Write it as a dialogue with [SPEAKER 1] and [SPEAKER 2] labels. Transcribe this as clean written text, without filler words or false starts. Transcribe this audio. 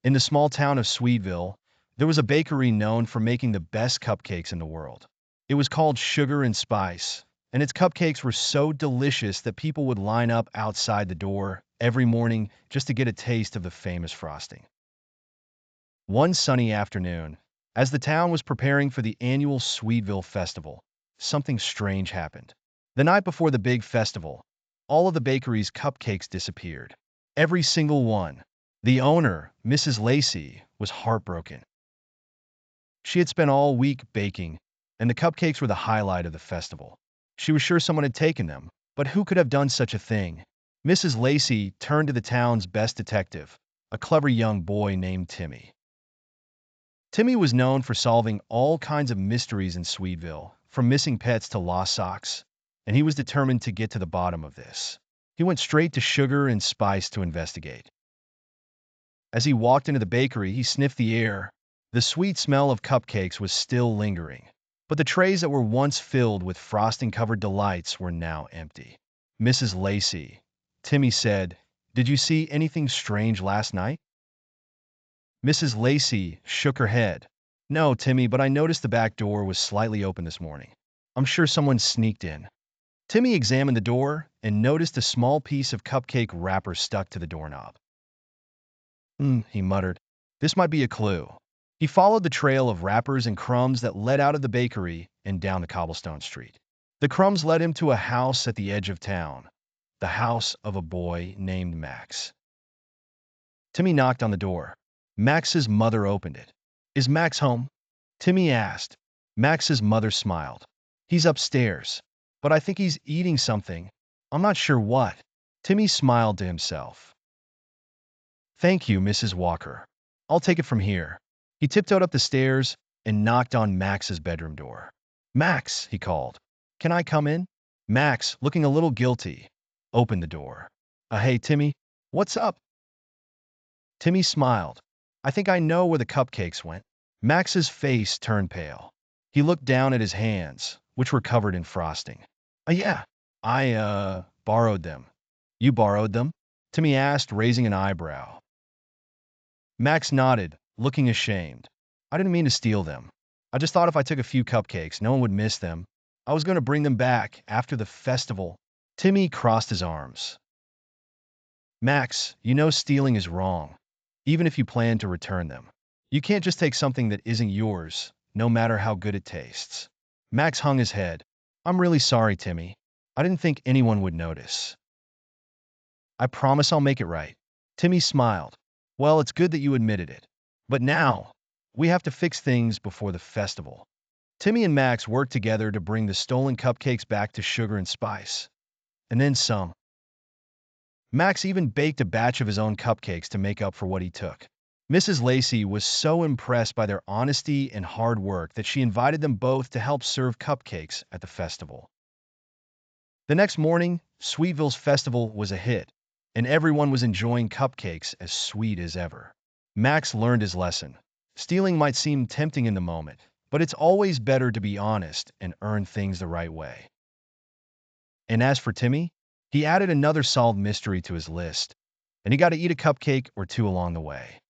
[SPEAKER 1] In the small town of Sweetville, there was a bakery known for making the best cupcakes in the world. It was called Sugar and Spice, and its cupcakes were so delicious that people would line up outside the door every morning just to get a taste of the famous frosting. One sunny afternoon, as the town was preparing for the annual Sweetville Festival, something strange happened. The night before the big festival, all of the bakery's cupcakes disappeared. Every single one. The owner, Mrs. Lacey, was heartbroken. She had spent all week baking, and the cupcakes were the highlight of the festival. She was sure someone had taken them, but who could have done such a thing? Mrs. Lacey turned to the town's best detective, a clever young boy named Timmy. Timmy was known for solving all kinds of mysteries in Sweetville, from missing pets to lost socks, and he was determined to get to the bottom of this. He went straight to Sugar and Spice to investigate. As he walked into the bakery, he sniffed the air. The sweet smell of cupcakes was still lingering, but the trays that were once filled with frosting-covered delights were now empty. Mrs. Lacey, Timmy said, "Did you see anything strange last night?" Mrs. Lacey shook her head. "No, Timmy, but I noticed the back door was slightly open this morning. I'm sure someone sneaked in." Timmy examined the door and noticed a small piece of cupcake wrapper stuck to the doorknob. He muttered. This might be a clue. He followed the trail of wrappers and crumbs that led out of the bakery and down the cobblestone street. The crumbs led him to a house at the edge of town, the house of a boy named Max. Timmy knocked on the door. Max's mother opened it. "Is Max home?" Timmy asked. Max's mother smiled. "He's upstairs, but I think he's eating something. I'm not sure what." Timmy smiled to himself. "Thank you, Mrs. Walker. I'll take it from here." He tiptoed up the stairs and knocked on Max's bedroom door. "Max," he called, "can I come in?" Max, looking a little guilty, opened the door. Hey, Timmy, what's up?" Timmy smiled. "I think I know where the cupcakes went." Max's face turned pale. He looked down at his hands, which were covered in frosting. Yeah, I borrowed them." "You borrowed them?" Timmy asked, raising an eyebrow. Max nodded, looking ashamed. "I didn't mean to steal them. I just thought if I took a few cupcakes, no one would miss them. I was going to bring them back after the festival." Timmy crossed his arms. "Max, you know stealing is wrong, even if you plan to return them. You can't just take something that isn't yours, no matter how good it tastes." Max hung his head. "I'm really sorry, Timmy. I didn't think anyone would notice." "I promise I'll make it right." Timmy smiled. "Well, it's good that you admitted it. But now, we have to fix things before the festival." Timmy and Max worked together to bring the stolen cupcakes back to Sugar and Spice. And then some. Max even baked a batch of his own cupcakes to make up for what he took. Mrs. Lacey was so impressed by their honesty and hard work that she invited them both to help serve cupcakes at the festival. The next morning, Sweetville's festival was a hit, and everyone was enjoying cupcakes as sweet as ever. Max learned his lesson. Stealing might seem tempting in the moment, but it's always better to be honest and earn things the right way. And as for Timmy, he added another solved mystery to his list, and he got to eat a cupcake or two along the way.